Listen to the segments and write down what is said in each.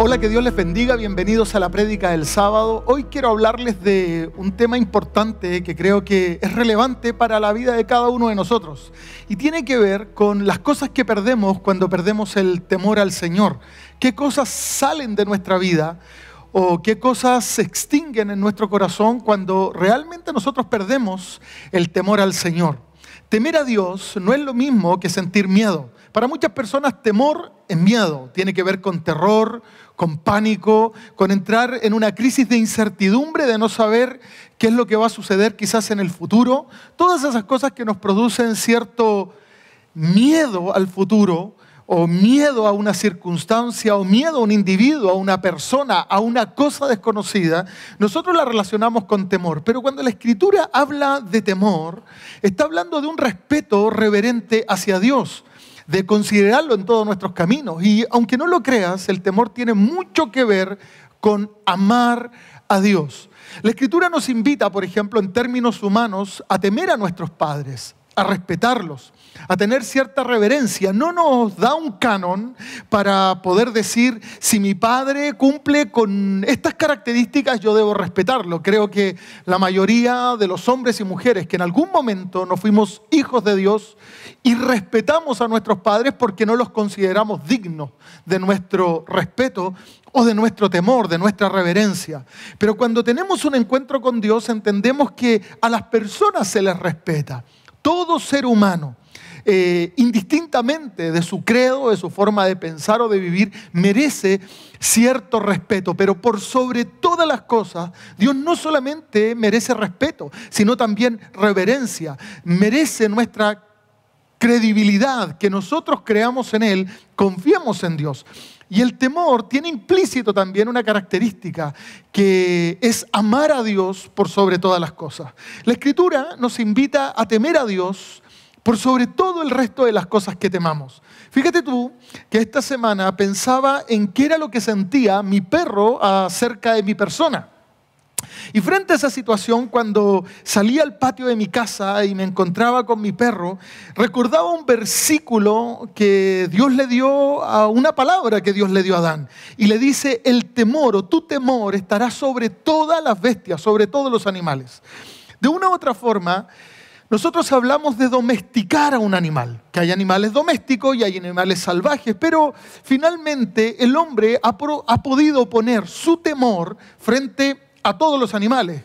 Hola, que Dios les bendiga, bienvenidos a la prédica del sábado. Hoy quiero hablarles de un tema importante que creo que es relevante para la vida de cada uno de nosotros. Y tiene que ver con las cosas que perdemos cuando perdemos el temor al Señor. ¿Qué cosas salen de nuestra vida o qué cosas se extinguen en nuestro corazón cuando realmente nosotros perdemos el temor al Señor? Temer a Dios no es lo mismo que sentir miedo. Para muchas personas temor es miedo, tiene que ver con terror, con pánico, con entrar en una crisis de incertidumbre, de no saber qué es lo que va a suceder quizás en el futuro. Todas esas cosas que nos producen cierto miedo al futuro, o miedo a una circunstancia, o miedo a un individuo, a una persona, a una cosa desconocida, nosotros la relacionamos con temor. Pero cuando la Escritura habla de temor, está hablando de un respeto reverente hacia Dios, de considerarlo en todos nuestros caminos. Y aunque no lo creas, el temor tiene mucho que ver con amar a Dios. La Escritura nos invita, por ejemplo, en términos humanos, a temer a nuestros padres, a respetarlos, a tener cierta reverencia. No nos da un canon para poder decir, si mi padre cumple con estas características, yo debo respetarlo. Creo que la mayoría de los hombres y mujeres que en algún momento nos fuimos hijos de Dios y respetamos a nuestros padres porque no los consideramos dignos de nuestro respeto o de nuestro temor, de nuestra reverencia. Pero cuando tenemos un encuentro con Dios, entendemos que a las personas se les respeta. Todo ser humano, indistintamente de su credo, de su forma de pensar o de vivir, merece cierto respeto. Pero por sobre todas las cosas, Dios no solamente merece respeto, sino también reverencia. Merece nuestra credibilidad, que nosotros creamos en Él, confiemos en Dios. Y el temor tiene implícito también una característica, que es amar a Dios por sobre todas las cosas. La Escritura nos invita a temer a Dios por sobre todo el resto de las cosas que temamos. Fíjate tú que esta semana pensaba en qué era lo que sentía mi perro acerca de mi persona. Y frente a esa situación, cuando salí al patio de mi casa y me encontraba con mi perro, recordaba un versículo que Dios le dio, a una palabra que Dios le dio a Adán. Y le dice, el temor o tu temor estará sobre todas las bestias, sobre todos los animales. De una u otra forma, nosotros hablamos de domesticar a un animal, que hay animales domésticos y hay animales salvajes, pero finalmente el hombre ha podido poner su temor frente a todos los animales.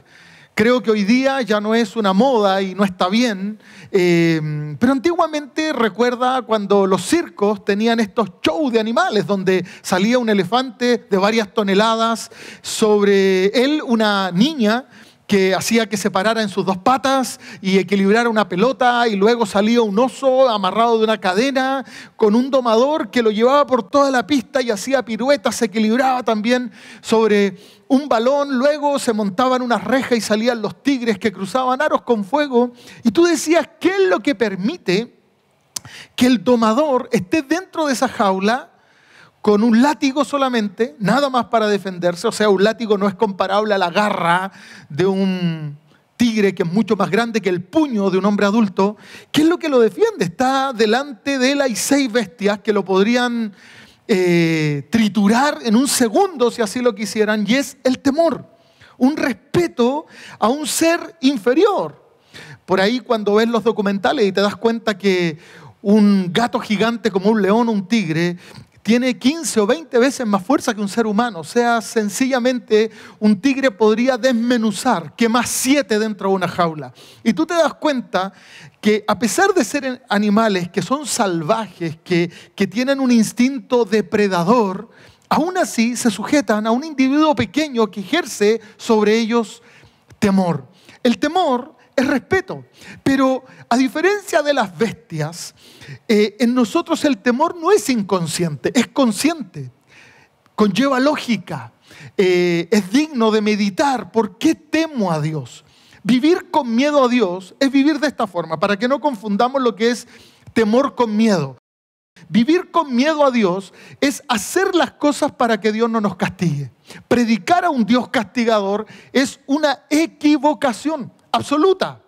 Creo que hoy día ya no es una moda y no está bien, pero antiguamente recuerda cuando los circos tenían estos shows de animales donde salía un elefante de varias toneladas, sobre él una niña que hacía que se parara en sus dos patas y equilibrara una pelota, y luego salía un oso amarrado de una cadena con un domador que lo llevaba por toda la pista y hacía piruetas, se equilibraba también sobre un balón, luego se montaban unas rejas y salían los tigres que cruzaban aros con fuego. Y tú decías, ¿qué es lo que permite que el domador esté dentro de esa jaula con un látigo solamente, nada más para defenderse? O sea, un látigo no es comparable a la garra de un tigre, que es mucho más grande que el puño de un hombre adulto. ¿Qué es lo que lo defiende? Está delante de él, hay 6 bestias que lo podrían triturar en un segundo si así lo quisieran, y es el temor, un respeto a un ser inferior. Por ahí cuando ves los documentales y te das cuenta que un gato gigante como un león o un tigre tiene 15 o 20 veces más fuerza que un ser humano. O sea, sencillamente un tigre podría desmenuzar, que más 7 dentro de una jaula. Y tú te das cuenta que a pesar de ser animales que son salvajes, que tienen un instinto depredador, aún así se sujetan a un individuo pequeño que ejerce sobre ellos temor. El temor es respeto, pero a diferencia de las bestias, en nosotros el temor no es inconsciente, es consciente, conlleva lógica, es digno de meditar. ¿Por qué temo a Dios? Vivir con miedo a Dios es vivir de esta forma, para que no confundamos lo que es temor con miedo. Vivir con miedo a Dios es hacer las cosas para que Dios no nos castigue. Predicar a un Dios castigador es una equivocación absoluta.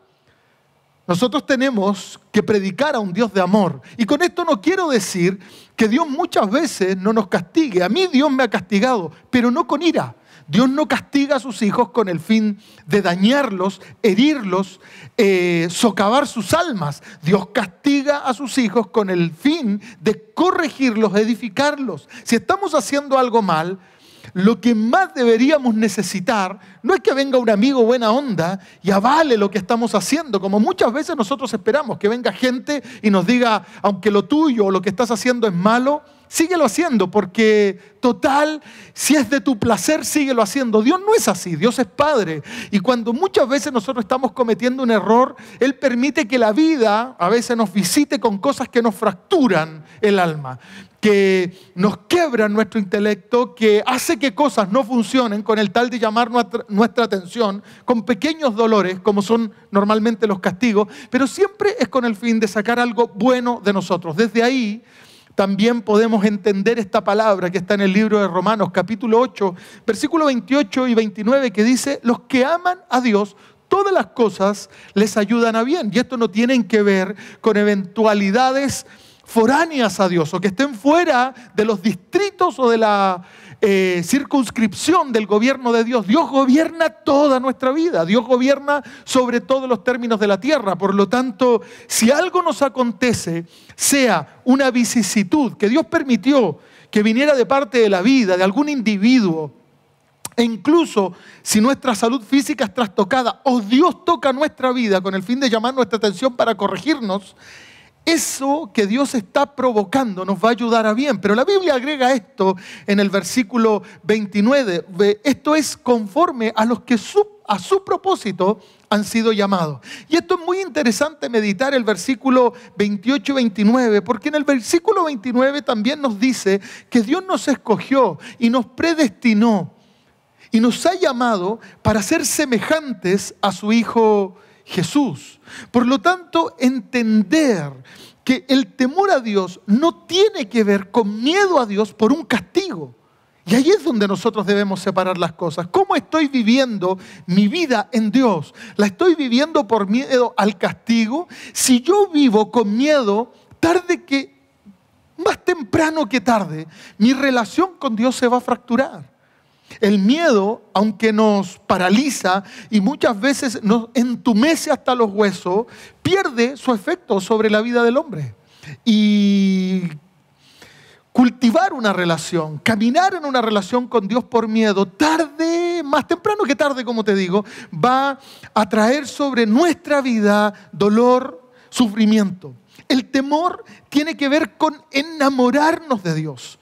Nosotros tenemos que predicar a un Dios de amor. Y con esto no quiero decir que Dios muchas veces no nos castigue. A mí Dios me ha castigado, pero no con ira. Dios no castiga a sus hijos con el fin de dañarlos, herirlos, socavar sus almas. Dios castiga a sus hijos con el fin de corregirlos, edificarlos. Si estamos haciendo algo mal, lo que más deberíamos necesitar no es que venga un amigo buena onda y avale lo que estamos haciendo, como muchas veces nosotros esperamos, que venga gente y nos diga, aunque lo tuyo o lo que estás haciendo es malo, síguelo haciendo, porque total, si es de tu placer, síguelo haciendo. Dios no es así, Dios es Padre. Y cuando muchas veces nosotros estamos cometiendo un error, Él permite que la vida a veces nos visite con cosas que nos fracturan el alma, que nos quiebran nuestro intelecto, que hace que cosas no funcionen con el tal de llamar nuestra atención, con pequeños dolores, como son normalmente los castigos, pero siempre es con el fin de sacar algo bueno de nosotros. Desde ahí también podemos entender esta palabra que está en el libro de Romanos, capítulo 8, versículos 28 y 29, que dice, los que aman a Dios, todas las cosas les ayudan a bien. Y esto no tiene que ver con eventualidades foráneas a Dios, o que estén fuera de los distritos o de la circunscripción del gobierno de Dios. Dios gobierna toda nuestra vida. Dios gobierna sobre todos los términos de la tierra. Por lo tanto, si algo nos acontece, sea una vicisitud que Dios permitió que viniera de parte de la vida, de algún individuo, e incluso si nuestra salud física es trastocada o Dios toca nuestra vida con el fin de llamar nuestra atención para corregirnos, eso que Dios está provocando nos va a ayudar a bien. Pero la Biblia agrega esto en el versículo 29. Esto es conforme a los que a su propósito han sido llamados. Y esto es muy interesante meditar el versículo 28 y 29, porque en el versículo 29 también nos dice que Dios nos escogió y nos predestinó y nos ha llamado para ser semejantes a su Hijo Jesús. Por lo tanto, entender que el temor a Dios no tiene que ver con miedo a Dios por un castigo. Y ahí es donde nosotros debemos separar las cosas. ¿Cómo estoy viviendo mi vida en Dios? ¿La estoy viviendo por miedo al castigo? Si yo vivo con miedo, más temprano que tarde, mi relación con Dios se va a fracturar. El miedo, aunque nos paraliza y muchas veces nos entumece hasta los huesos, pierde su efecto sobre la vida del hombre. Y cultivar una relación, caminar en una relación con Dios por miedo, más temprano que tarde, como te digo, va a traer sobre nuestra vida dolor, sufrimiento. El temor tiene que ver con enamorarnos de Dios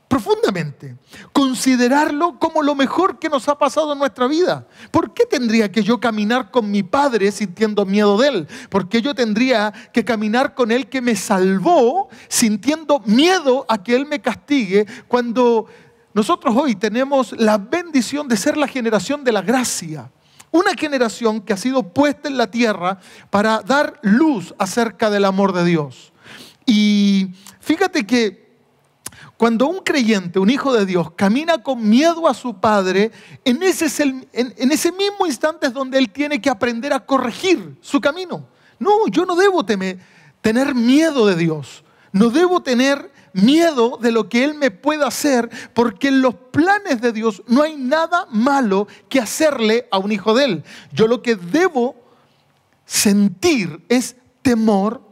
profundamente, considerarlo como lo mejor que nos ha pasado en nuestra vida. ¿Por qué tendría que yo caminar con mi Padre sintiendo miedo de Él? ¿Por qué yo tendría que caminar con Él que me salvó sintiendo miedo a que Él me castigue, cuando nosotros hoy tenemos la bendición de ser la generación de la gracia? Una generación que ha sido puesta en la tierra para dar luz acerca del amor de Dios. Y fíjate que cuando un creyente, un hijo de Dios, camina con miedo a su Padre, en ese mismo instante es donde él tiene que aprender a corregir su camino. No, yo no debo tener miedo de Dios. No debo tener miedo de lo que Él me pueda hacer, porque en los planes de Dios no hay nada malo que hacerle a un hijo de Él. Yo lo que debo sentir es temor,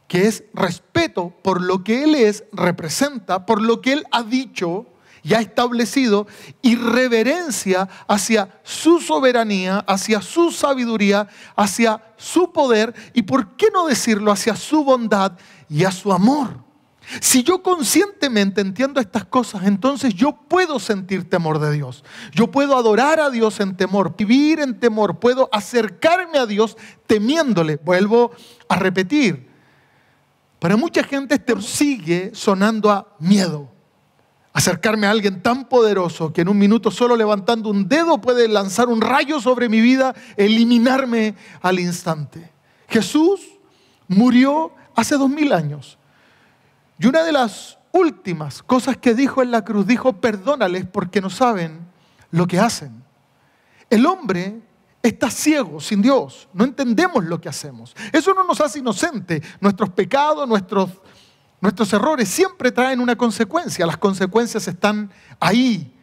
que es respeto por lo que Él representa, por lo que Él ha dicho y ha establecido, y reverencia hacia su soberanía, hacia su sabiduría, hacia su poder, y por qué no decirlo, hacia su bondad y a su amor. Si yo conscientemente entiendo estas cosas, entonces yo puedo sentir temor de Dios. Yo puedo adorar a Dios en temor, vivir en temor, puedo acercarme a Dios temiéndole. Vuelvo a repetir, para mucha gente este sigue sonando a miedo. Acercarme a alguien tan poderoso que en un minuto solo levantando un dedo puede lanzar un rayo sobre mi vida, eliminarme al instante. Jesús murió hace 2000 años. Y una de las últimas cosas que dijo en la cruz, dijo: perdónales porque no saben lo que hacen. El hombre está ciego sin Dios. No entendemos lo que hacemos. Eso no nos hace inocentes. Nuestros pecados, nuestros errores siempre traen una consecuencia. Las consecuencias están ahí.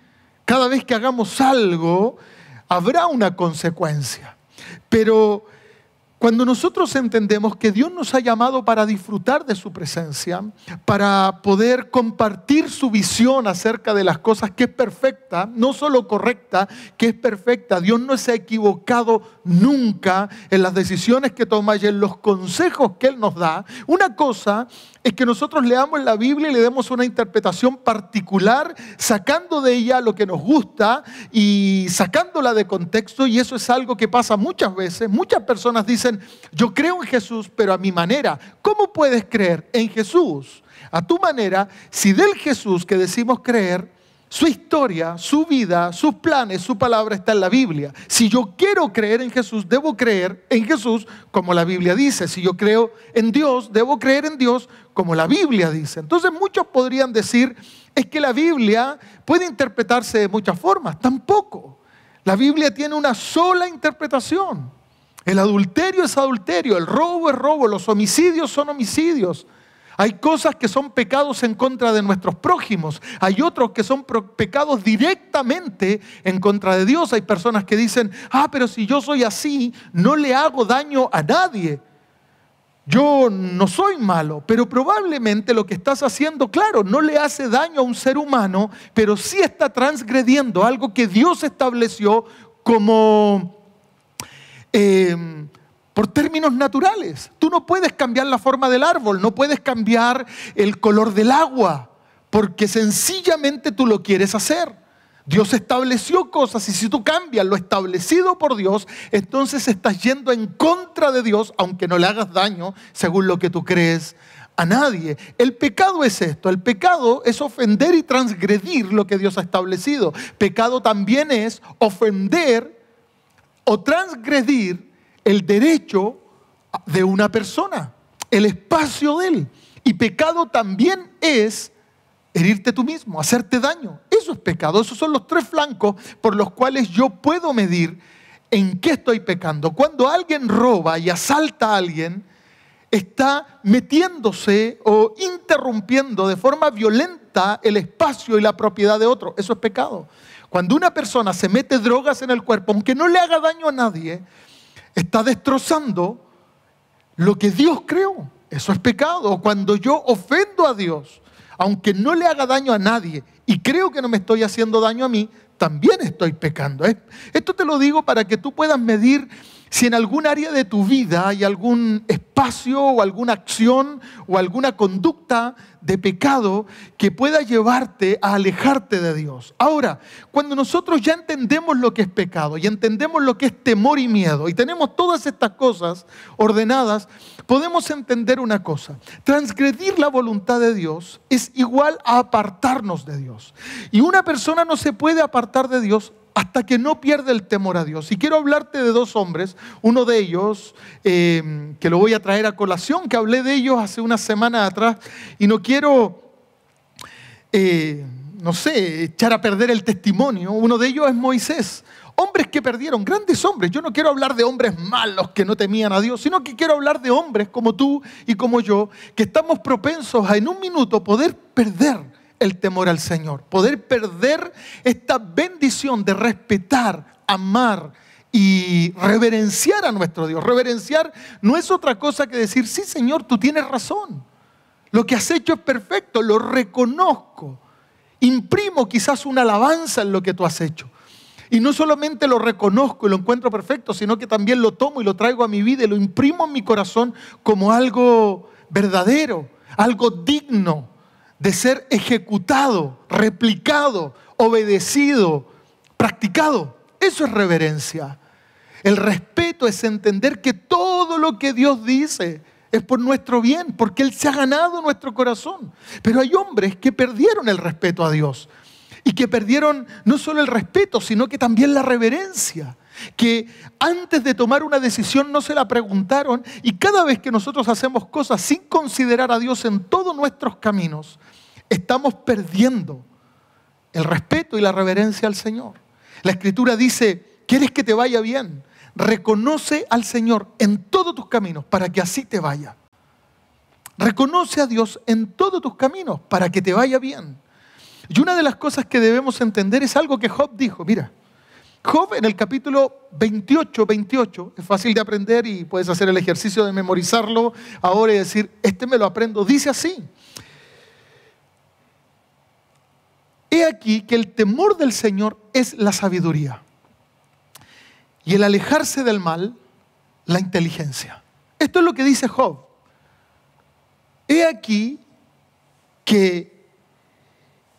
Cada vez que hagamos algo, habrá una consecuencia. Pero cuando nosotros entendemos que Dios nos ha llamado para disfrutar de su presencia, para poder compartir su visión acerca de las cosas, que es perfecta, no solo correcta, que es perfecta. Dios no se ha equivocado nunca en las decisiones que toma y en los consejos que Él nos da. Una cosa es que nosotros leamos la Biblia y le demos una interpretación particular, sacando de ella lo que nos gusta y sacándola de contexto, y eso es algo que pasa muchas veces. Muchas personas dicen, yo creo en Jesús, pero a mi manera. ¿Cómo puedes creer en Jesús a tu manera si del Jesús que decimos creer, su historia, su vida, sus planes, su palabra está en la Biblia? Si yo quiero creer en Jesús, debo creer en Jesús como la Biblia dice. Si yo creo en Dios, debo creer en Dios como la Biblia dice. Entonces muchos podrían decir, es que la Biblia puede interpretarse de muchas formas. Tampoco. La Biblia tiene una sola interpretación. El adulterio es adulterio, el robo es robo, los homicidios son homicidios. Hay cosas que son pecados en contra de nuestros prójimos. Hay otros que son pecados directamente en contra de Dios. Hay personas que dicen, pero si yo soy así, no le hago daño a nadie. Yo no soy malo, pero probablemente lo que estás haciendo, claro, no le hace daño a un ser humano, pero sí está transgrediendo algo que Dios estableció como por términos naturales. Tú no puedes cambiar la forma del árbol, no puedes cambiar el color del agua, porque sencillamente tú lo quieres hacer. Dios estableció cosas y si tú cambias lo establecido por Dios, entonces estás yendo en contra de Dios, aunque no le hagas daño según lo que tú crees a nadie. El pecado es esto, el pecado es ofender y transgredir lo que Dios ha establecido. Pecado también es ofender o transgredir el derecho de una persona, el espacio de él. Y pecado también es herirte tú mismo, hacerte daño. Eso es pecado. Esos son los tres flancos por los cuales yo puedo medir en qué estoy pecando. Cuando alguien roba y asalta a alguien, está metiéndose o interrumpiendo de forma violenta el espacio y la propiedad de otro. Eso es pecado. Cuando una persona se mete drogas en el cuerpo, aunque no le haga daño a nadie, está destrozando lo que Dios creó. Eso es pecado. O cuando yo ofendo a Dios, aunque no le haga daño a nadie y creo que no me estoy haciendo daño a mí, también estoy pecando. Esto te lo digo para que tú puedas medir si en algún área de tu vida hay algún espacio o alguna acción o alguna conducta de pecado que pueda llevarte a alejarte de Dios. Ahora, cuando nosotros ya entendemos lo que es pecado y entendemos lo que es temor y miedo y tenemos todas estas cosas ordenadas, podemos entender una cosa. Transgredir la voluntad de Dios es igual a apartarnos de Dios. Y una persona no se puede apartar de Dios hasta que no pierde el temor a Dios. Y quiero hablarte de dos hombres, uno de ellos, que lo voy a traer a colación, que hablé de ellos hace unas semanas atrás, y no quiero, echar a perder el testimonio. Uno de ellos es Moisés. Hombres que perdieron, grandes hombres. Yo no quiero hablar de hombres malos que no temían a Dios, sino que quiero hablar de hombres como tú y como yo, que estamos propensos a en un minuto poder perder el temor al Señor, poder perder esta bendición de respetar, amar y reverenciar a nuestro Dios. Reverenciar no es otra cosa que decir, sí Señor, tú tienes razón, lo que has hecho es perfecto, lo reconozco, imprimo quizás una alabanza en lo que tú has hecho. Y no solamente lo reconozco y lo encuentro perfecto, sino que también lo tomo y lo traigo a mi vida y lo imprimo en mi corazón como algo verdadero, algo digno de ser ejecutado, replicado, obedecido, practicado. Eso es reverencia. El respeto es entender que todo lo que Dios dice es por nuestro bien, porque Él se ha ganado nuestro corazón. Pero hay hombres que perdieron el respeto a Dios y que perdieron no solo el respeto, sino que también la reverencia. Que antes de tomar una decisión no se la preguntaron, y cada vez que nosotros hacemos cosas sin considerar a Dios en todos nuestros caminos, estamos perdiendo el respeto y la reverencia al Señor. La Escritura dice, ¿quieres que te vaya bien? reconoce al Señor en todos tus caminos para que así te vaya. Reconoce a Dios en todos tus caminos para que te vaya bien. Y una de las cosas que debemos entender es algo que Job dijo. Mira, Job en el capítulo 28, es fácil de aprender y puedes hacer el ejercicio de memorizarlo ahora y decir, este me lo aprendo. Dice así: he aquí que el temor del Señor es la sabiduría y el alejarse del mal, la inteligencia. Esto es lo que dice Job. He aquí que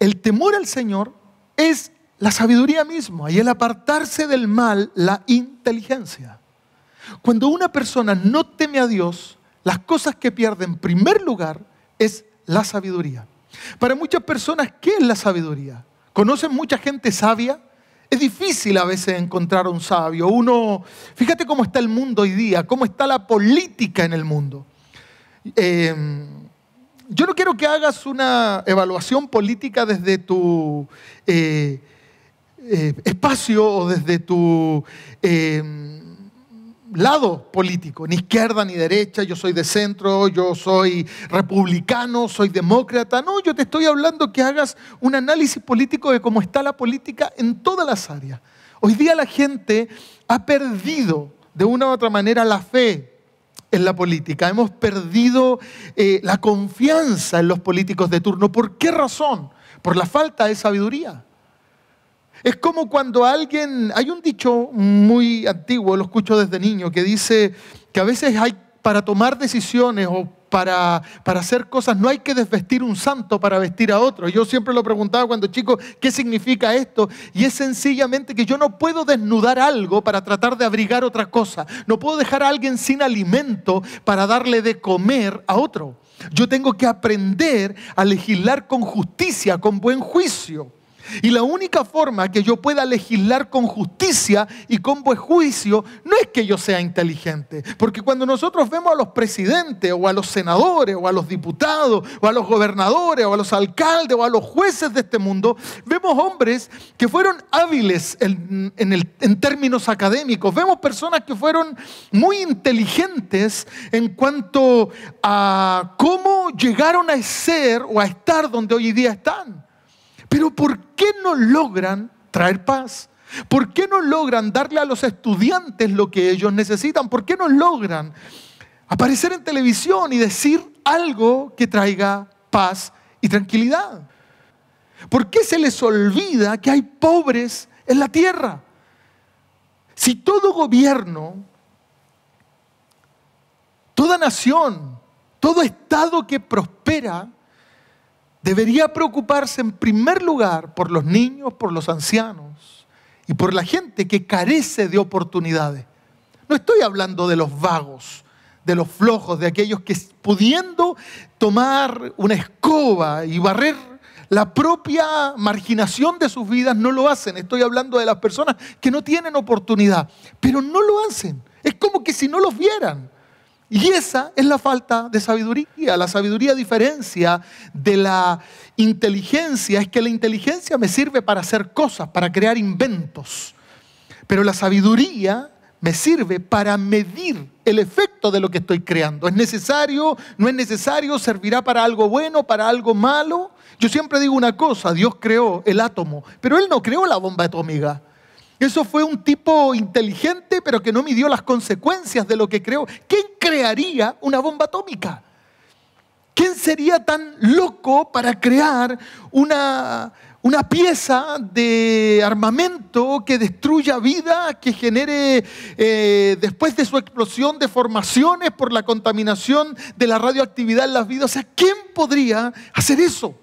el temor al Señor es la sabiduría misma y el apartarse del mal, la inteligencia. Cuando una persona no teme a Dios, las cosas que pierde en primer lugar es la sabiduría. Para muchas personas, ¿qué es la sabiduría? ¿Conocen mucha gente sabia? Es difícil a veces encontrar a un sabio. Fíjate cómo está el mundo hoy día, cómo está la política en el mundo. Yo no quiero que hagas una evaluación política desde tu espacio o desde tu lado político, ni izquierda ni derecha, yo soy de centro, yo soy republicano, soy demócrata. No, yo te estoy hablando que hagas un análisis político de cómo está la política en todas las áreas. Hoy día la gente ha perdido de una u otra manera la fe en la política. Hemos perdido la confianza en los políticos de turno. ¿Por qué razón? Por la falta de sabiduría. Es como cuando hay un dicho muy antiguo, lo escucho desde niño, que dice que a veces para tomar decisiones o para hacer cosas no hay que desvestir un santo para vestir a otro. Yo siempre lo preguntaba cuando chico, ¿qué significa esto? Y es sencillamente que yo no puedo desnudar algo para tratar de abrigar otra cosa. No puedo dejar a alguien sin alimento para darle de comer a otro. Yo tengo que aprender a legislar con justicia, con buen juicio. Y la única forma que yo pueda legislar con justicia y con buen juicio no es que yo sea inteligente. Porque cuando nosotros vemos a los presidentes o a los senadores o a los diputados o a los gobernadores o a los alcaldes o a los jueces de este mundo, vemos hombres que fueron hábiles en términos académicos. Vemos personas que fueron muy inteligentes en cuanto a cómo llegaron a ser o a estar donde hoy día están. Pero ¿por qué no logran traer paz? ¿Por qué no logran darle a los estudiantes lo que ellos necesitan? ¿Por qué no logran aparecer en televisión y decir algo que traiga paz y tranquilidad? ¿Por qué se les olvida que hay pobres en la tierra? Si todo gobierno, toda nación, todo estado que prospera, debería preocuparse en primer lugar por los niños, por los ancianos y por la gente que carece de oportunidades. No estoy hablando de los vagos, de los flojos, de aquellos que pudiendo tomar una escoba y barrer la propia marginación de sus vidas no lo hacen. Estoy hablando de las personas que no tienen oportunidad, pero no lo hacen. Es como que si no los vieran. Y esa es la falta de sabiduría. La sabiduría, a diferencia de la inteligencia, es que la inteligencia me sirve para hacer cosas, para crear inventos. Pero la sabiduría me sirve para medir el efecto de lo que estoy creando. ¿Es necesario? ¿No es necesario? ¿Servirá para algo bueno? ¿Para algo malo? Yo siempre digo una cosa, Dios creó el átomo, pero Él no creó la bomba atómica. Eso fue un tipo inteligente, pero que no midió las consecuencias de lo que creó. ¿Quién crearía una bomba atómica? ¿Quién sería tan loco para crear una pieza de armamento que destruya vida, que genere después de su explosión deformaciones por la contaminación de la radioactividad en las vidas? O sea, ¿quién podría hacer eso?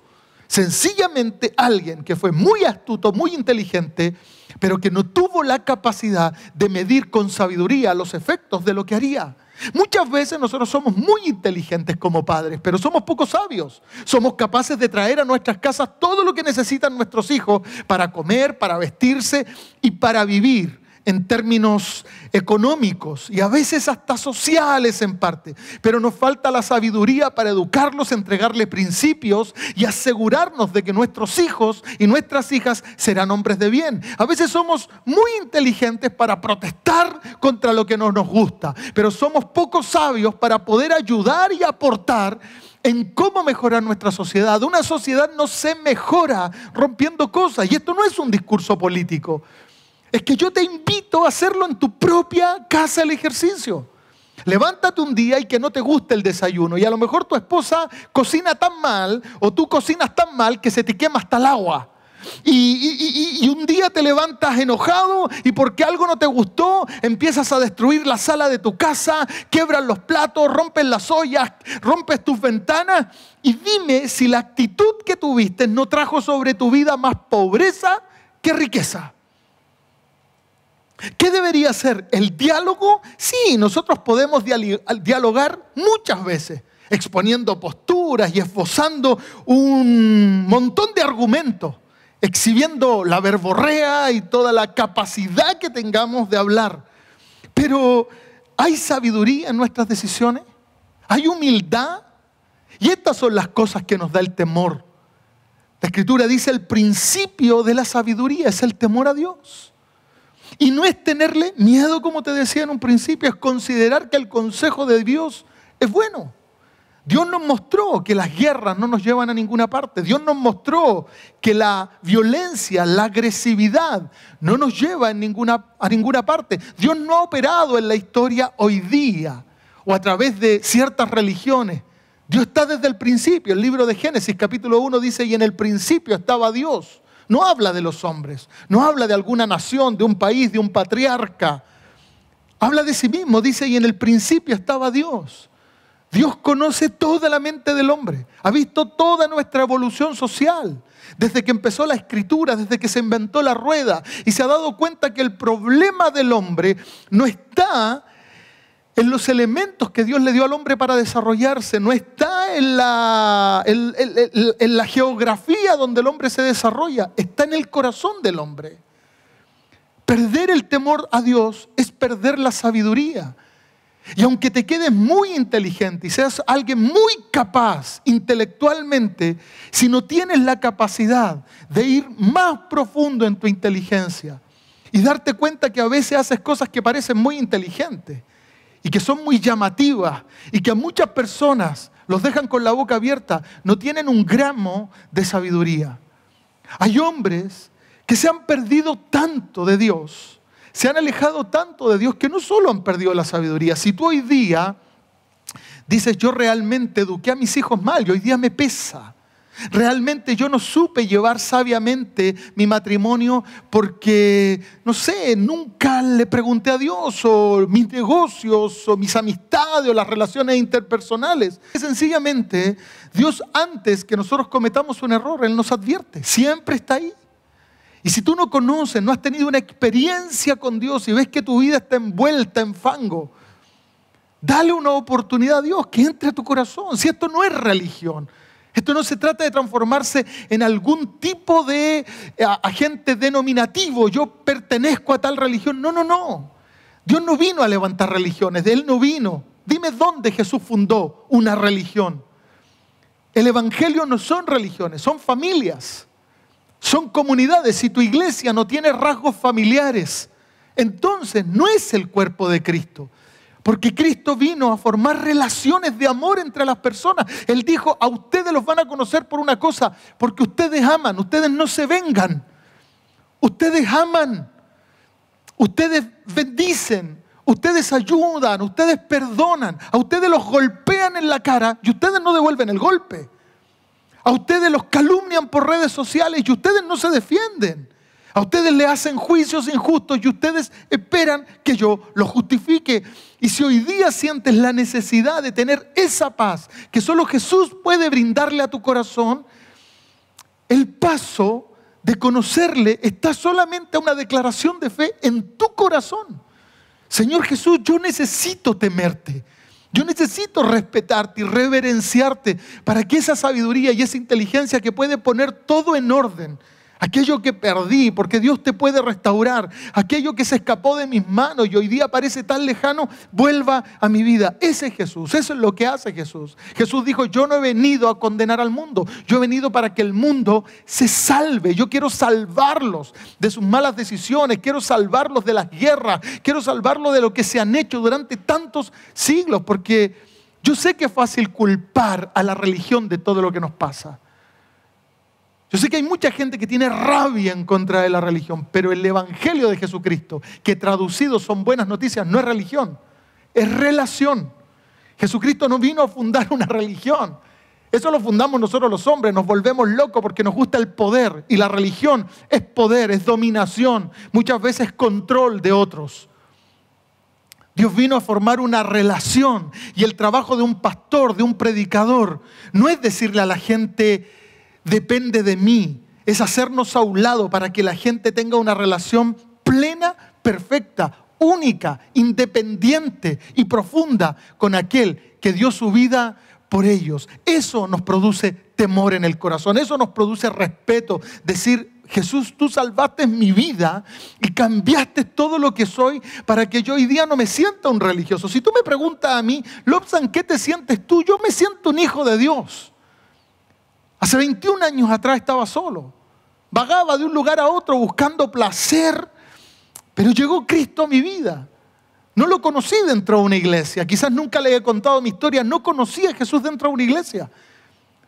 Sencillamente alguien que fue muy astuto, muy inteligente, pero que no tuvo la capacidad de medir con sabiduría los efectos de lo que haría. Muchas veces nosotros somos muy inteligentes como padres, pero somos poco sabios. Somos capaces de traer a nuestras casas todo lo que necesitan nuestros hijos para comer, para vestirse y para vivir. en términos económicos y a veces hasta sociales en parte. Pero nos falta la sabiduría para educarlos, entregarles principios y asegurarnos de que nuestros hijos y nuestras hijas serán hombres de bien. A veces somos muy inteligentes para protestar contra lo que no nos gusta, pero somos poco sabios para poder ayudar y aportar en cómo mejorar nuestra sociedad. Una sociedad no se mejora rompiendo cosas. Y esto no es un discurso político. Es que yo te invito a hacerlo en tu propia casa el ejercicio. Levántate un día y que no te guste el desayuno. Y a lo mejor tu esposa cocina tan mal o tú cocinas tan mal que se te quema hasta el agua. Y un día te levantas enojado y porque algo no te gustó empiezas a destruir la sala de tu casa, quiebras los platos, rompes las ollas, rompes tus ventanas. Y dime si la actitud que tuviste no trajo sobre tu vida más pobreza que riqueza. ¿Qué debería ser? ¿El diálogo? Sí, nosotros podemos dialogar muchas veces, exponiendo posturas y esbozando un montón de argumentos, exhibiendo la verborrea y toda la capacidad que tengamos de hablar. Pero ¿hay sabiduría en nuestras decisiones? ¿Hay humildad? Y estas son las cosas que nos da el temor. La Escritura dice: el principio de la sabiduría es el temor a Dios. Y no es tenerle miedo, como te decía en un principio, es considerar que el consejo de Dios es bueno. Dios nos mostró que las guerras no nos llevan a ninguna parte. Dios nos mostró que la violencia, la agresividad no nos lleva a ninguna parte. Dios no ha operado en la historia hoy día o a través de ciertas religiones. Dios está desde el principio. El libro de Génesis capítulo 1 dice: y en el principio estaba Dios. No habla de los hombres, no habla de alguna nación, de un país, de un patriarca. Habla de sí mismo, dice: y en el principio estaba Dios. Dios conoce toda la mente del hombre, ha visto toda nuestra evolución social, desde que empezó la escritura, desde que se inventó la rueda, y se ha dado cuenta que el problema del hombre no está en los elementos que Dios le dio al hombre para desarrollarse, no está en la geografía donde el hombre se desarrolla, está en el corazón del hombre. Perder el temor a Dios es perder la sabiduría. Y aunque te quedes muy inteligente y seas alguien muy capaz intelectualmente, si no tienes la capacidad de ir más profundo en tu inteligencia y darte cuenta que a veces haces cosas que parecen muy inteligentes y que son muy llamativas y que a muchas personas los dejan con la boca abierta, no tienen un gramo de sabiduría. Hay hombres que se han perdido tanto de Dios, se han alejado tanto de Dios, que no solo han perdido la sabiduría. Si tú hoy día dices: yo realmente eduqué a mis hijos mal y hoy día me pesa, realmente yo no supe llevar sabiamente mi matrimonio porque, no sé, nunca le pregunté a Dios, o mis negocios, o mis amistades, o las relaciones interpersonales. Sencillamente, Dios, antes que nosotros cometamos un error, Él nos advierte, siempre está ahí. Y si tú no conoces, no has tenido una experiencia con Dios y ves que tu vida está envuelta en fango, dale una oportunidad a Dios, que entre a tu corazón. Si esto no es religión, esto no se trata de transformarse en algún tipo de agente denominativo. Yo pertenezco a tal religión. No, no, no. Dios no vino a levantar religiones, de Él no vino. Dime dónde Jesús fundó una religión. El evangelio no son religiones, son familias. Son comunidades. Si tu iglesia no tiene rasgos familiares, entonces no es el cuerpo de Cristo. Porque Cristo vino a formar relaciones de amor entre las personas. Él dijo: a ustedes los van a conocer por una cosa, porque ustedes aman, ustedes no se vengan. Ustedes aman, ustedes bendicen, ustedes ayudan, ustedes perdonan. A ustedes los golpean en la cara y ustedes no devuelven el golpe. A ustedes los calumnian por redes sociales y ustedes no se defienden. A ustedes le hacen juicios injustos y ustedes esperan que yo los justifique. Y si hoy día sientes la necesidad de tener esa paz que solo Jesús puede brindarle a tu corazón, el paso de conocerle está solamente a una declaración de fe en tu corazón. Señor Jesús, yo necesito temerte. Yo necesito respetarte y reverenciarte para que esa sabiduría y esa inteligencia que puede poner todo en orden aquello que perdí, porque Dios te puede restaurar, aquello que se escapó de mis manos y hoy día parece tan lejano, vuelva a mi vida. Ese es Jesús, eso es lo que hace Jesús. Jesús dijo, yo no he venido a condenar al mundo, yo he venido para que el mundo se salve. Yo quiero salvarlos de sus malas decisiones, quiero salvarlos de las guerras, quiero salvarlos de lo que se han hecho durante tantos siglos, porque yo sé que es fácil culpar a la religión de todo lo que nos pasa. Yo sé que hay mucha gente que tiene rabia en contra de la religión, pero el Evangelio de Jesucristo, que traducido son buenas noticias, no es religión, es relación. Jesucristo no vino a fundar una religión. Eso lo fundamos nosotros los hombres, nos volvemos locos porque nos gusta el poder. Y la religión es poder, es dominación, muchas veces control de otros. Dios vino a formar una relación y el trabajo de un pastor, de un predicador, no es decirle a la gente, depende de mí, es hacernos a un lado para que la gente tenga una relación plena, perfecta, única, independiente y profunda con aquel que dio su vida por ellos. Eso nos produce temor en el corazón, eso nos produce respeto, decir, Jesús, tú salvaste mi vida y cambiaste todo lo que soy para que yo hoy día no me sienta un religioso. Si tú me preguntas a mí, Lobsan, ¿qué te sientes tú? Yo me siento un hijo de Dios. Hace 21 años atrás estaba solo. Vagaba de un lugar a otro buscando placer, pero llegó Cristo a mi vida. No lo conocí dentro de una iglesia. Quizás nunca le he contado mi historia. No conocí a Jesús dentro de una iglesia.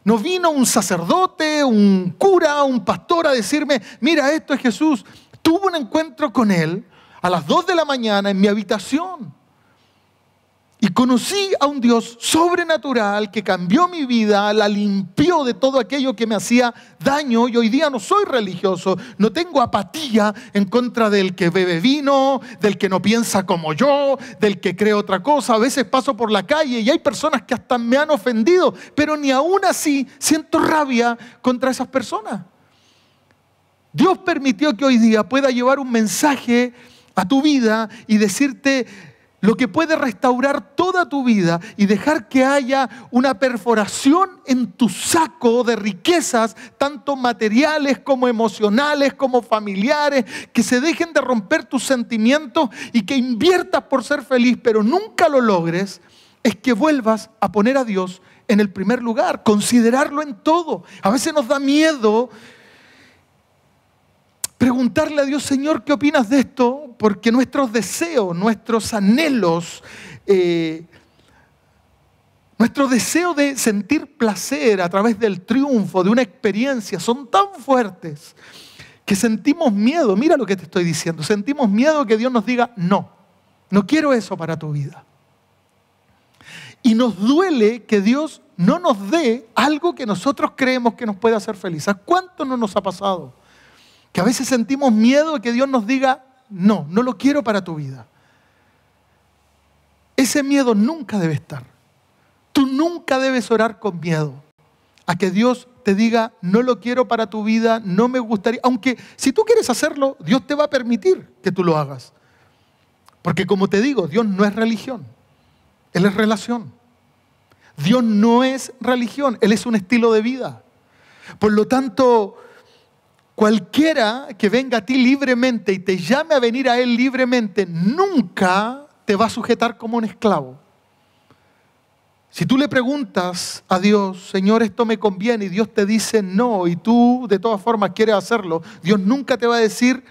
No vino un sacerdote, un cura, un pastor a decirme, mira, esto es Jesús. Tuve un encuentro con Él a las 2 de la mañana en mi habitación. Y conocí a un Dios sobrenatural que cambió mi vida, la limpió de todo aquello que me hacía daño y hoy día no soy religioso, no tengo apatía en contra del que bebe vino, del que no piensa como yo, del que cree otra cosa. A veces paso por la calle y hay personas que hasta me han ofendido, pero ni aún así siento rabia contra esas personas. Dios permitió que hoy día pueda llevar un mensaje a tu vida y decirte lo que puede restaurar toda tu vida y dejar que haya una perforación en tu saco de riquezas, tanto materiales como emocionales, como familiares, que se dejen de romper tus sentimientos y que inviertas por ser feliz, pero nunca lo logres, es que vuelvas a poner a Dios en el primer lugar, considerarlo en todo. A veces nos da miedo preguntarle a Dios, Señor, ¿qué opinas de esto? Porque nuestros deseos, nuestros anhelos, nuestro deseo de sentir placer a través del triunfo, de una experiencia, son tan fuertes que sentimos miedo. Mira lo que te estoy diciendo. Sentimos miedo que Dios nos diga, no quiero eso para tu vida. Y nos duele que Dios no nos dé algo que nosotros creemos que nos puede hacer felices. ¿A cuánto no nos ha pasado? Que a veces sentimos miedo de que Dios nos diga, no lo quiero para tu vida. Ese miedo nunca debe estar. Tú nunca debes orar con miedo a que Dios te diga, no lo quiero para tu vida, no me gustaría. Aunque si tú quieres hacerlo, Dios te va a permitir que tú lo hagas. Porque como te digo, Dios no es religión, Él es relación. Dios no es religión, Él es un estilo de vida. Por lo tanto, cualquiera que venga a ti libremente y te llame a venir a Él libremente, nunca te va a sujetar como un esclavo. Si tú le preguntas a Dios, Señor, esto me conviene, y Dios te dice no, y tú de todas formas quieres hacerlo, Dios nunca te va a decir,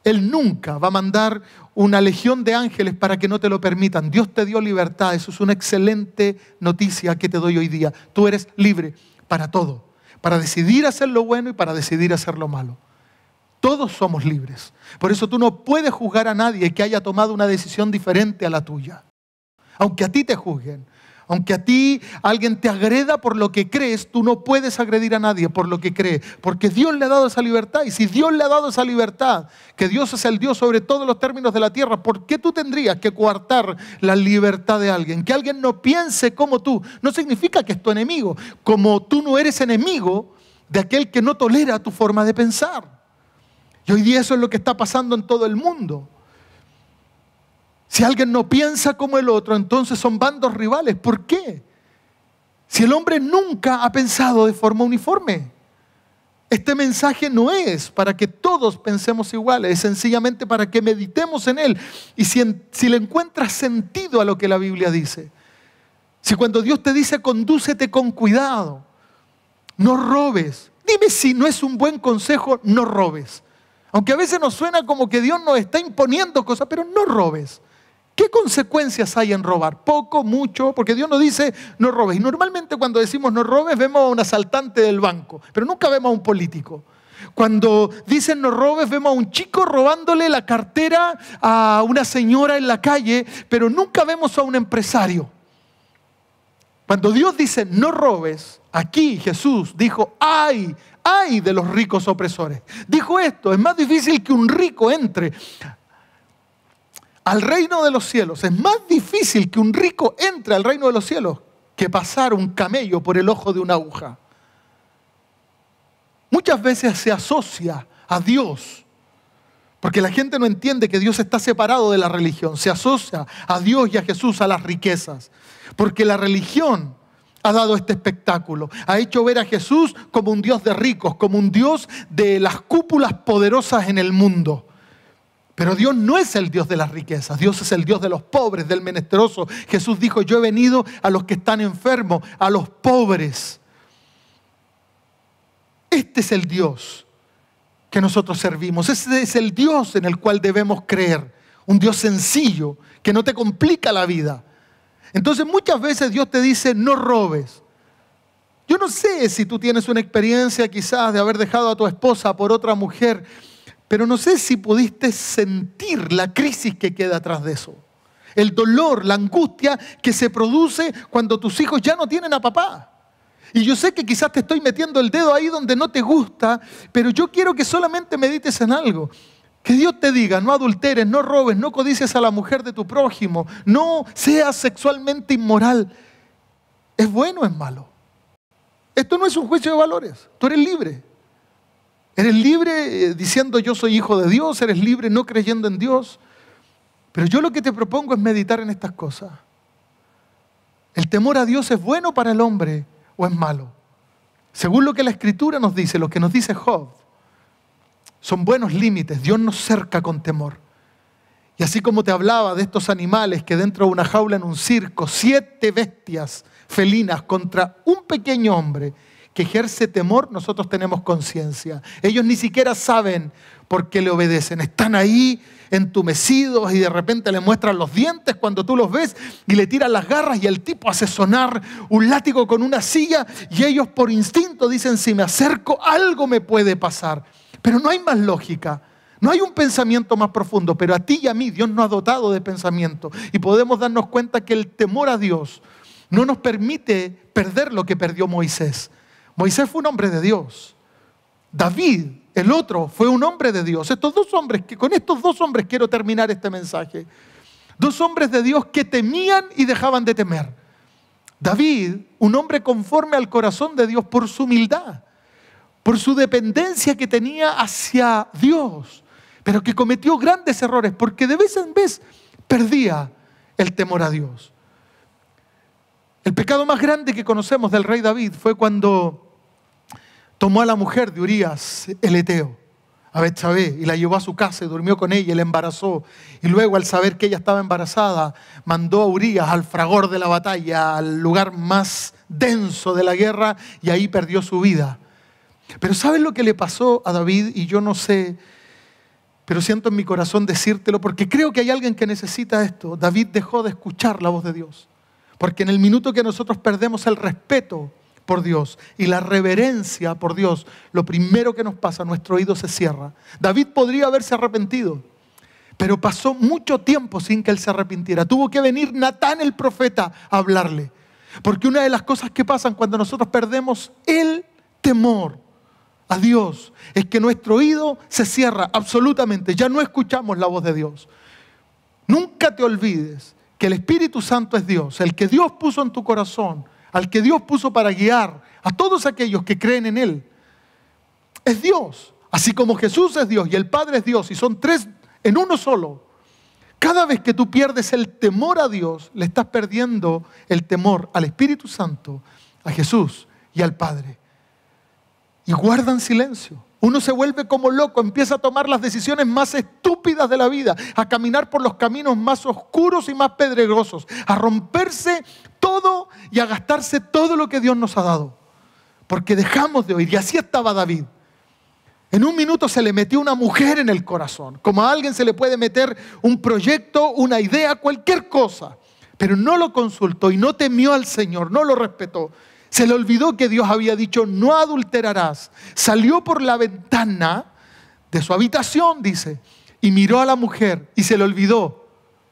Él nunca va a mandar una legión de ángeles para que no te lo permitan. Dios te dio libertad, eso es una excelente noticia que te doy hoy día. Tú eres libre para todo. Para decidir hacer lo bueno y para decidir hacer lo malo. Todos somos libres. Por eso tú no puedes juzgar a nadie que haya tomado una decisión diferente a la tuya. Aunque a ti te juzguen, aunque a ti alguien te agreda por lo que crees, tú no puedes agredir a nadie por lo que cree. Porque Dios le ha dado esa libertad. Y si Dios le ha dado esa libertad, que Dios es el Dios sobre todos los términos de la tierra, ¿por qué tú tendrías que coartar la libertad de alguien? Que alguien no piense como tú no significa que es tu enemigo. Como tú no eres enemigo de aquel que no tolera tu forma de pensar. Y hoy día eso es lo que está pasando en todo el mundo. Si alguien no piensa como el otro, entonces son bandos rivales. ¿Por qué? Si el hombre nunca ha pensado de forma uniforme. Este mensaje no es para que todos pensemos iguales, es sencillamente para que meditemos en él. Y si le encuentras sentido a lo que la Biblia dice, si cuando Dios te dice condúcete con cuidado, no robes, dime si no es un buen consejo, no robes. Aunque a veces nos suena como que Dios nos está imponiendo cosas, pero no robes. ¿Qué consecuencias hay en robar? Poco, mucho, porque Dios nos dice no robes. Y normalmente cuando decimos no robes vemos a un asaltante del banco, pero nunca vemos a un político. Cuando dicen no robes vemos a un chico robándole la cartera a una señora en la calle, pero nunca vemos a un empresario. Cuando Dios dice no robes, aquí Jesús dijo ¡ay! ¡Ay de los ricos opresores! Dijo esto, es más difícil que un rico entre al reino de los cielos. Es más difícil que un rico entre al reino de los cielos que pasar un camello por el ojo de una aguja. Muchas veces se asocia a Dios, porque la gente no entiende que Dios está separado de la religión. Se asocia a Dios y a Jesús a las riquezas, porque la religión ha dado este espectáculo. Ha hecho ver a Jesús como un Dios de ricos, como un Dios de las cúpulas poderosas en el mundo. Pero Dios no es el Dios de las riquezas, Dios es el Dios de los pobres, del menesteroso. Jesús dijo, yo he venido a los que están enfermos, a los pobres. Este es el Dios que nosotros servimos, ese es el Dios en el cual debemos creer. Un Dios sencillo, que no te complica la vida. Entonces muchas veces Dios te dice, no robes. Yo no sé si tú tienes una experiencia quizás de haber dejado a tu esposa por otra mujer, pero no sé si pudiste sentir la crisis que queda atrás de eso. El dolor, la angustia que se produce cuando tus hijos ya no tienen a papá. Y yo sé que quizás te estoy metiendo el dedo ahí donde no te gusta, pero yo quiero que solamente medites en algo. Que Dios te diga, no adulteres, no robes, no codicies a la mujer de tu prójimo, no seas sexualmente inmoral. ¿Es bueno o es malo? Esto no es un juicio de valores, tú eres libre. Eres libre diciendo yo soy hijo de Dios, eres libre no creyendo en Dios. Pero yo lo que te propongo es meditar en estas cosas. ¿El temor a Dios es bueno para el hombre o es malo? Según lo que la Escritura nos dice, lo que nos dice Job, son buenos límites. Dios nos cerca con temor. Y así como te hablaba de estos animales que dentro de una jaula en un circo, 7 bestias felinas contra un pequeño hombre que ejerce temor, nosotros tenemos conciencia. Ellos ni siquiera saben por qué le obedecen. Están ahí entumecidos y de repente le muestran los dientes cuando tú los ves y le tiran las garras y el tipo hace sonar un látigo con una silla y ellos por instinto dicen, si me acerco algo me puede pasar. Pero no hay más lógica. No hay un pensamiento más profundo, pero a ti y a mí Dios nos ha dotado de pensamiento y podemos darnos cuenta que el temor a Dios no nos permite perder lo que perdió Moisés. Moisés fue un hombre de Dios. David, el otro, fue un hombre de Dios. Con estos dos hombres quiero terminar este mensaje. 2 hombres de Dios que temían y dejaban de temer. David, un hombre conforme al corazón de Dios por su humildad, por su dependencia que tenía hacia Dios, pero que cometió grandes errores porque de vez en vez perdía el temor a Dios. El pecado más grande que conocemos del rey David fue cuando tomó a la mujer de Urías, el Eteo, a Betsabé, y la llevó a su casa y durmió con ella y la embarazó. Y luego, al saber que ella estaba embarazada, mandó a Urías al fragor de la batalla, al lugar más denso de la guerra, y ahí perdió su vida. Pero ¿sabes lo que le pasó a David? Y yo no sé, pero siento en mi corazón decírtelo porque creo que hay alguien que necesita esto. David dejó de escuchar la voz de Dios. Porque en el minuto que nosotros perdemos el respeto por Dios y la reverencia por Dios, lo primero que nos pasa, nuestro oído se cierra. David podría haberse arrepentido, pero pasó mucho tiempo sin que él se arrepintiera. Tuvo que venir Natán el profeta a hablarle. Porque una de las cosas que pasan cuando nosotros perdemos el temor a Dios es que nuestro oído se cierra absolutamente. Ya no escuchamos la voz de Dios. Nunca te olvides que el Espíritu Santo es Dios, el que Dios puso en tu corazón, al que Dios puso para guiar a todos aquellos que creen en Él. Es Dios, así como Jesús es Dios y el Padre es Dios y son 3 en uno solo. Cada vez que tú pierdes el temor a Dios, le estás perdiendo el temor al Espíritu Santo, a Jesús y al Padre. y guardan silencio. Uno se vuelve como loco, empieza a tomar las decisiones más estúpidas de la vida, a caminar por los caminos más oscuros y más pedregosos, a romperse todo y a gastarse todo lo que Dios nos ha dado. Porque dejamos de oír. Y así estaba David. En un minuto se le metió una mujer en el corazón. Como a alguien se le puede meter un proyecto, una idea, cualquier cosa. Pero no lo consultó y no temió al Señor, no lo respetó. Se le olvidó que Dios había dicho, no adulterarás. Salió por la ventana de su habitación, dice, y miró a la mujer y se le olvidó.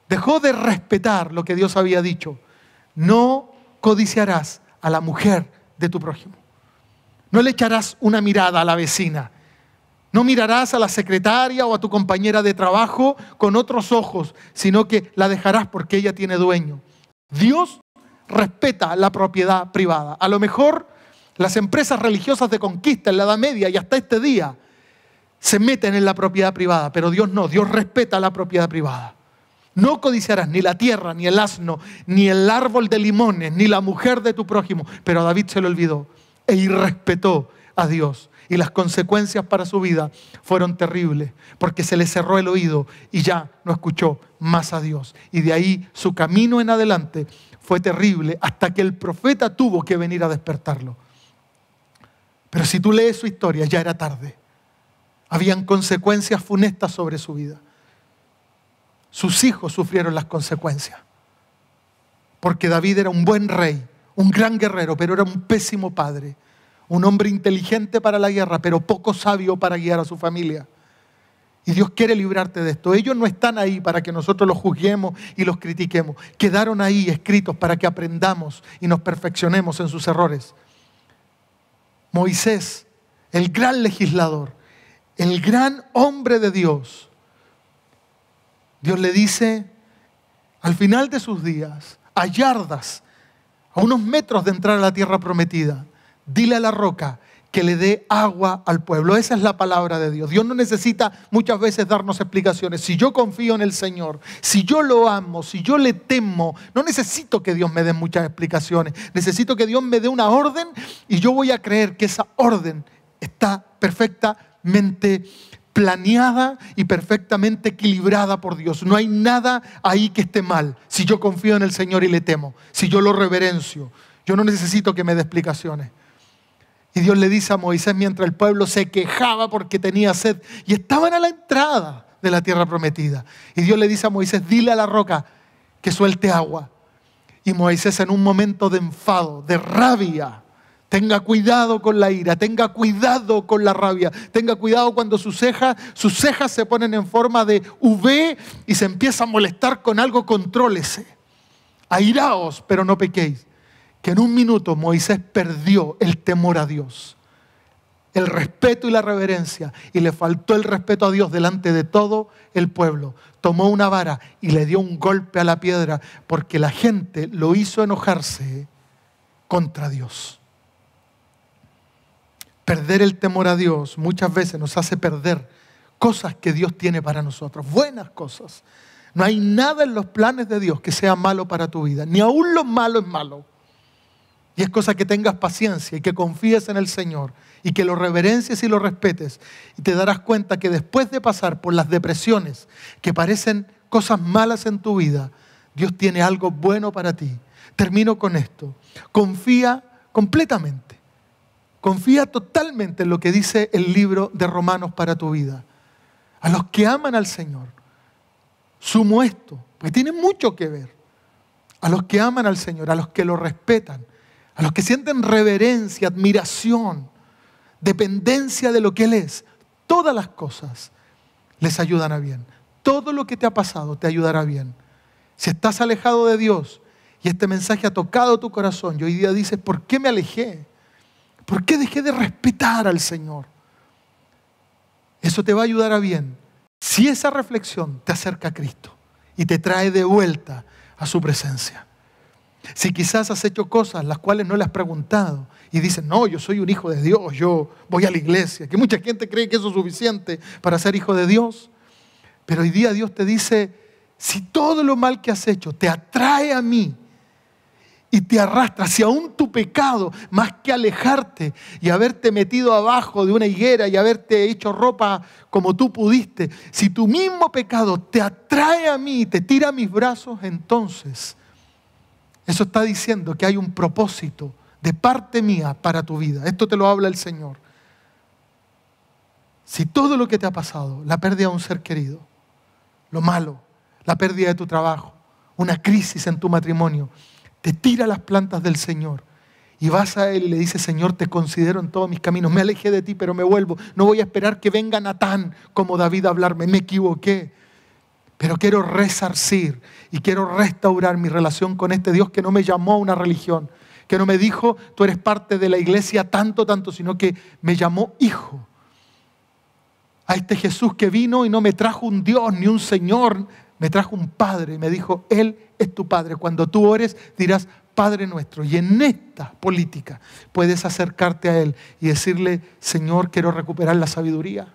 Dejó de respetar lo que Dios había dicho. No codiciarás a la mujer de tu prójimo. No le echarás una mirada a la vecina. No mirarás a la secretaria o a tu compañera de trabajo con otros ojos, sino que la dejarás porque ella tiene dueño. Dios respeta la propiedad privada. A lo mejor las empresas religiosas de conquista en la Edad Media y hasta este día se meten en la propiedad privada, pero Dios no. Dios respeta la propiedad privada. No codiciarás ni la tierra, ni el asno, ni el árbol de limones, ni la mujer de tu prójimo. Pero a David se le olvidó e irrespetó a Dios. Y las consecuencias para su vida fueron terribles, porque se le cerró el oído y ya no escuchó más a Dios. Y de ahí su camino en adelante fue terrible, hasta que el profeta tuvo que venir a despertarlo. Pero si tú lees su historia, ya era tarde. Habían consecuencias funestas sobre su vida. Sus hijos sufrieron las consecuencias. Porque David era un buen rey, un gran guerrero, pero era un pésimo padre. Un hombre inteligente para la guerra, pero poco sabio para guiar a su familia. Y Dios quiere librarte de esto. Ellos no están ahí para que nosotros los juzguemos y los critiquemos. Quedaron ahí escritos para que aprendamos y nos perfeccionemos en sus errores. Moisés, el gran legislador, el gran hombre de Dios. Dios le dice, al final de sus días, a yardas, a unos metros de entrar a la tierra prometida, dile a la roca que le dé agua al pueblo. Esa es la palabra de Dios. Dios no necesita muchas veces darnos explicaciones. Si yo confío en el Señor, si yo lo amo, si yo le temo, no necesito que Dios me dé muchas explicaciones. Necesito que Dios me dé una orden y yo voy a creer que esa orden está perfectamente planeada y perfectamente equilibrada por Dios. No hay nada ahí que esté mal. Si yo confío en el Señor y le temo, si yo lo reverencio, yo no necesito que me dé explicaciones. Y Dios le dice a Moisés mientras el pueblo se quejaba porque tenía sed y estaban a la entrada de la tierra prometida. Y Dios le dice a Moisés, dile a la roca que suelte agua. Y Moisés en un momento de enfado, de rabia, tenga cuidado con la ira, tenga cuidado con la rabia, tenga cuidado cuando sus cejas se ponen en forma de V y se empieza a molestar con algo, contrólese. Airaos, pero no pequéis. Que en un minuto Moisés perdió el temor a Dios, el respeto y la reverencia, y le faltó el respeto a Dios delante de todo el pueblo. Tomó una vara y le dio un golpe a la piedra porque la gente lo hizo enojarse contra Dios. Perder el temor a Dios muchas veces nos hace perder cosas que Dios tiene para nosotros, buenas cosas. No hay nada en los planes de Dios que sea malo para tu vida, ni aún lo malo es malo. Y es cosa que tengas paciencia y que confíes en el Señor y que lo reverencies y lo respetes. Y te darás cuenta que después de pasar por las depresiones que parecen cosas malas en tu vida, Dios tiene algo bueno para ti. Termino con esto. Confía completamente. Confía totalmente en lo que dice el libro de Romanos para tu vida. A los que aman al Señor, sumo esto, porque tiene mucho que ver. A los que aman al Señor, a los que lo respetan, a los que sienten reverencia, admiración, dependencia de lo que Él es, todas las cosas les ayudan a bien. Todo lo que te ha pasado te ayudará bien. Si estás alejado de Dios y este mensaje ha tocado tu corazón y hoy día dices, ¿por qué me alejé? ¿Por qué dejé de respetar al Señor? Eso te va a ayudar a bien. Si esa reflexión te acerca a Cristo y te trae de vuelta a su presencia. Si quizás has hecho cosas las cuales no le has preguntado y dices, no, yo soy un hijo de Dios, yo voy a la iglesia, que mucha gente cree que eso es suficiente para ser hijo de Dios. Pero hoy día Dios te dice, si todo lo mal que has hecho te atrae a mí y te arrastra, si aún tu pecado, más que alejarte y haberte metido abajo de una higuera y haberte hecho ropa como tú pudiste, si tu mismo pecado te atrae a mí y te tira a mis brazos, entonces eso está diciendo que hay un propósito de parte mía para tu vida. Esto te lo habla el Señor. Si todo lo que te ha pasado, la pérdida de un ser querido, lo malo, la pérdida de tu trabajo, una crisis en tu matrimonio, te tira a las plantas del Señor y vas a Él y le dices: Señor, te considero en todos mis caminos, me alejé de ti pero me vuelvo, no voy a esperar que venga Natán como David a hablarme, me equivoqué, pero quiero resarcir y quiero restaurar mi relación con este Dios que no me llamó a una religión, que no me dijo tú eres parte de la iglesia tanto, sino que me llamó hijo. A este Jesús que vino y no me trajo un Dios ni un Señor, me trajo un Padre y me dijo: Él es tu Padre. Cuando tú ores dirás: Padre nuestro. Y en esta política puedes acercarte a Él y decirle: Señor, quiero recuperar la sabiduría.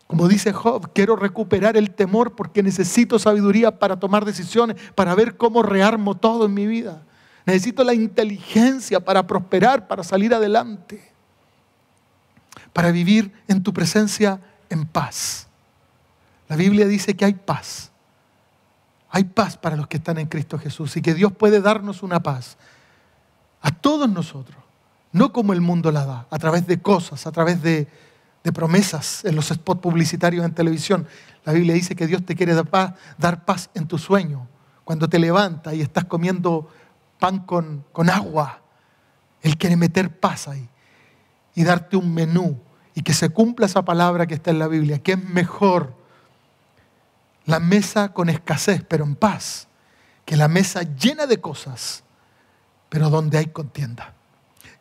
Como dice Job, quiero recuperar el temor porque necesito sabiduría para tomar decisiones, para ver cómo rearmo todo en mi vida. Necesito la inteligencia para prosperar, para salir adelante, para vivir en tu presencia en paz. La Biblia dice que hay paz. Hay paz para los que están en Cristo Jesús y que Dios puede darnos una paz a todos nosotros, no como el mundo la da, a través de cosas, a través de promesas en los spots publicitarios en televisión. La Biblia dice que Dios te quiere dar paz en tu sueño. Cuando te levantas y estás comiendo pan con agua, Él quiere meter paz ahí y darte un menú y que se cumpla esa palabra que está en la Biblia, que es mejor la mesa con escasez, pero en paz, que la mesa llena de cosas, pero donde hay contienda.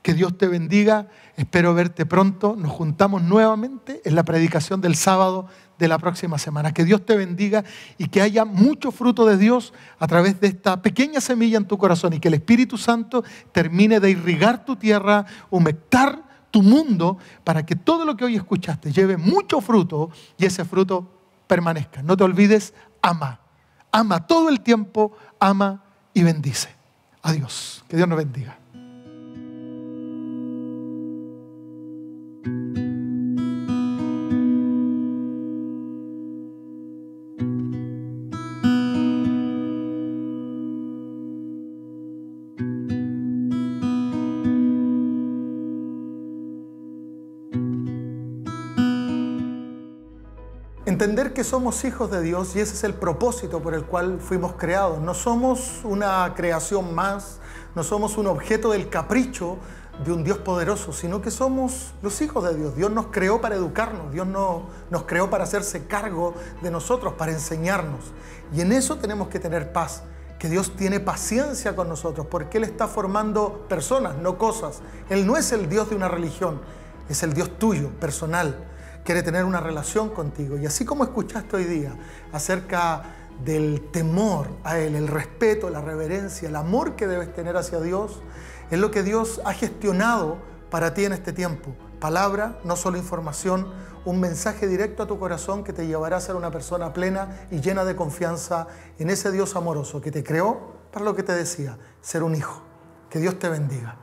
Que Dios te bendiga, espero verte pronto. Nos juntamos nuevamente en la predicación del sábado de la próxima semana. Que Dios te bendiga y que haya mucho fruto de Dios a través de esta pequeña semilla en tu corazón y que el Espíritu Santo termine de irrigar tu tierra, humectar tu mundo para que todo lo que hoy escuchaste lleve mucho fruto y ese fruto permanezca. No te olvides, ama. Ama todo el tiempo, ama y bendice. Adiós. Que Dios nos bendiga. Entender que somos hijos de Dios y ese es el propósito por el cual fuimos creados. No somos una creación más, no somos un objeto del capricho de un Dios poderoso, sino que somos los hijos de Dios. Dios nos creó para educarnos, Dios nos creó para hacerse cargo de nosotros, para enseñarnos. Y en eso tenemos que tener paz, que Dios tiene paciencia con nosotros, porque Él está formando personas, no cosas. Él no es el Dios de una religión, es el Dios tuyo, personal. Quiere tener una relación contigo. Y así como escuchaste hoy día acerca del temor a Él, el respeto, la reverencia, el amor que debes tener hacia Dios, es lo que Dios ha gestionado para ti en este tiempo. Palabra, no solo información, un mensaje directo a tu corazón que te llevará a ser una persona plena y llena de confianza en ese Dios amoroso que te creó para lo que te decía, ser un hijo. Que Dios te bendiga.